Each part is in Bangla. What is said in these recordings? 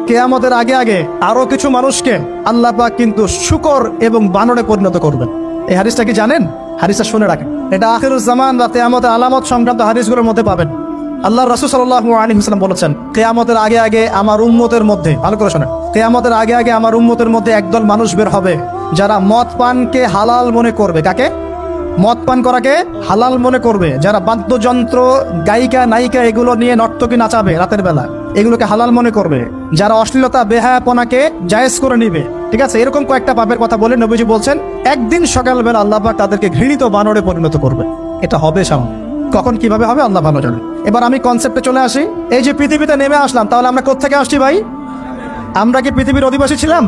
কিয়ামতের আগে আগে আরো কিছু মানুষকে আল্লাহ পাক কিন্তু শূকর এবং বানরে পরিণত করবেন। এই হাদিসটা কি জানেন? হাদিসটা শুনে রাখেন, এটা আখিরুজ জামান বা কিয়ামতের আলামত সংক্রান্ত হাদিসগুলোর মধ্যে পাবেন। আল্লাহ রাসূল সাল্লাল্লাহু আলাইহি ওয়াসাল্লাম বলেছেন, কিয়ামতের আগে আগে আমার উম্মতের মধ্যে, ভালো করে শোনেন, কিয়ামতের আগে আগে আমার উম্মতের মধ্যে একদল মানুষ বের হবে যারা মদ পানকে হালাল মনে করবে। কাকে? মদ পান করাকে হালাল মনে করবে। যারা বাদ্যযন্ত্র, গায়িকা, নায়িকা এগুলো নিয়ে নর্তকী নাচাবে রাতের বেলা, এগুলোকে হালাল মনে করবে। যারা অশ্লীলতা, বেহায়াপনাকে জায়েজ করে নিবে, ঠিক আছে, এরকম কয়েকটা পাপের কথা বলে নবীজি বলছেন একদিন সকালবেলা আল্লাহ পাক তাদেরকে ঘৃণিত বানরে পরিণত করবে। এটা হবে সামনে, কখন কিভাবে হবে আল্লাহ ভালো জানেন। এবার আমি কনসেপ্টে চলে আসি। এই যে পৃথিবীতে নেমে আসলাম, তাহলে আমরা কোত্থেকে আসছি ভাই? আমরা কি পৃথিবীর অধিবাসী ছিলাম?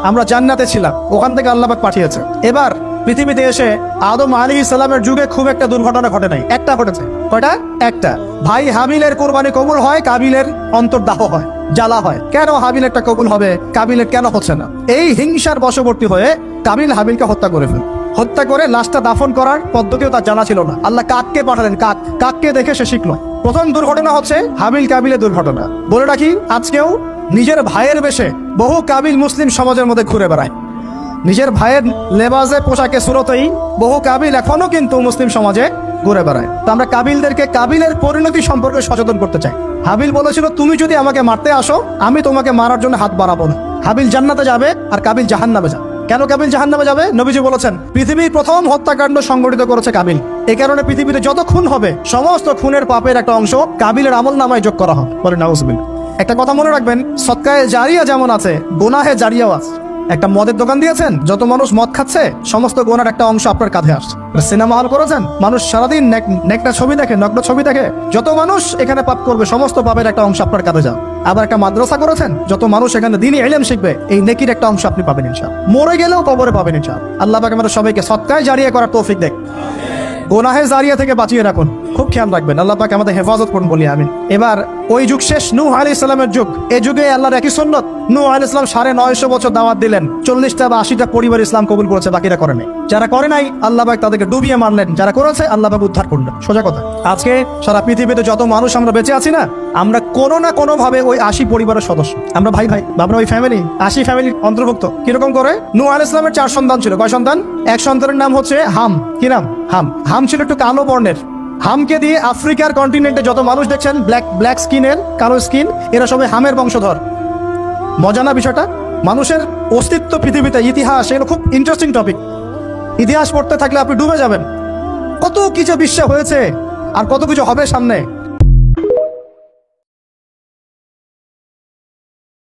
আমরা জান্নাতে ছিলাম, ওখান থেকে আল্লাহ পাক পাঠিয়েছে। এবার পৃথিবীতে এসে আদম আলাইহিস সালামের যুগে খুব একটা দুর্ঘটনা ঘটে নাই, একটা ঘটেছে। কয়টা? একটা। ভাই হাবিলের কোরবানি কবুল হয়, কাবিলের অন্তর্দাহ হয়, জ্বালা হয়। কেন হাবিলেরটা কবুল হবে, কাবিলের কেন হচ্ছে না? এই হিংসার বশবর্তী হয়ে কাবিল হাবিলকে হত্যা করে ফেল। হত্যা করে লাশটা দাফন করার পদ্ধতিও তার জানা ছিল না। আল্লাহ কাককে পাঠালেন, কাককে দেখে সে শিখলো। প্রথম দুর্ঘটনা হচ্ছে হাবিল কাবিলের দুর্ঘটনা। বলে রাখি, আজকেও নিজের ভাইয়ের বেশে বহু কাবিল মুসলিম সমাজের মধ্যে ঘুরে বেড়ায়। নিজের ভাইয়ের লেবাসে, পোশাকে, সুরতেই বহু কাবিল এখনো কিন্তু মুসলিম সমাজে ঘুরে বেড়ায়। তো আমরা কাবিলদেরকে কাবিলের পরিণতি সম্পর্কে সচেতন করতে চাই। হাবিল বলেছিল, তুমি যদি আমাকে মারতে আসো, আমি তোমাকে মারার জন্য হাত বাড়াবো না। হাবিল জান্নাতে যাবে আর কাবিল জাহান্নামে যাবে। কেন কাবিল জাহান্নামে যাবে? নবীজি বলেছেন, পৃথিবীর প্রথম হত্যাকাণ্ড সংগঠিত করেছে কাবিল। এই কারণে পৃথিবীতে যত খুন হবে, সমস্ত খুনের পাপের একটা অংশ কাবিলের আমল নামায় যোগ করা হবে। বলে নাউজুবিল্লাহ। একটা কথা মনে রাখবেন, সদকায়ে জারিয়া যেমন আছে, গুনাহে জারিয়াও আছে। একটা মদের দোকান দিয়েছেন, যত মানুষ মদ খাচ্ছে, সমস্ত গোনার একটা অংশ আপনার কাঁধে আসছে। সিনেমা হল করেছেন, মানুষ সারাদিন নেকটা ছবি দেখে, নগ্ন ছবি দেখে, যত মানুষ এখানে পাপ করবে, সমস্ত পাপের একটা অংশ আপনার কাঁধে যাবে। আবার একটা মাদ্রাসা করেছেন, যত মানুষ এখানে দ্বীনি ইলম শিখবে, এই নেকির একটা অংশ আপনি পাবেন ইনশাআল্লাহ। মরে গেলেও কবরে পাবেন ইনশাআল্লাহ। আল্লাহ পাক আমাদের সবাইকে সদকায়ে জারিয়া করার তৌফিক দেন, গুনাহে জারিয়া থেকে বাঁচিয়ে রাখুন। খুব খেয়াল রাখবেন, আল্লাহ পাক আমাদের হেফাজত করুন বলি আমিন। এবার ওই যুগ শেষ, নূহ আলাইহিস সালামের যুগ। এই যুগে আল্লাহর একই সুন্নত, নূহ আলাইহিস সালাম 950 বছর দাওয়াত দিলেন, 40টা বা 80টা পরিবার ইসলাম কবুল করেছে, বাকিরা করে নাই। যারা করে নাই আল্লাহ পাক তাদেরকে ডুবিয়ে মারলেন, যারা করেছে আল্লাহ পাক উদ্ধার করলেন। সোজা কথা, আজকে সারা পৃথিবীতে যত মানুষ আমরা বেঁচে আছি না, আমরা কোনো না কোনো ভাবে ওই 80 পরিবারের সদস্য। আমরা ভাই ভাই, আমরা ওই ফ্যামিলি, 80 ফ্যামিলির অন্তর্ভুক্ত। কিরকম করে? নূহ আলাইহিস সালামের 4 সন্তান ছিল। কয় সন্তান? এক সন্তানের নাম হচ্ছে হাম। কি নাম? হাম। হাম ছিল একটু কালো বর্ণের। হামকে দিয়ে আফ্রিকার কন্টিনেন্টে যত মানুষ দেখছেন ব্ল্যাক স্কিনের, কালো স্কিন, এরা সবাই হামের বংশধর। মজা না বিষয়টা? মানুষের অস্তিত্ব পৃথিবীতে, ইতিহাস, এগুলো খুব ইন্টারেস্টিং টপিক। ইতিহাস পড়তে থাকলে আপনি ডুবে যাবেন। কত কিছু বিশ্বে হয়েছে আর কত কিছু হবে সামনে।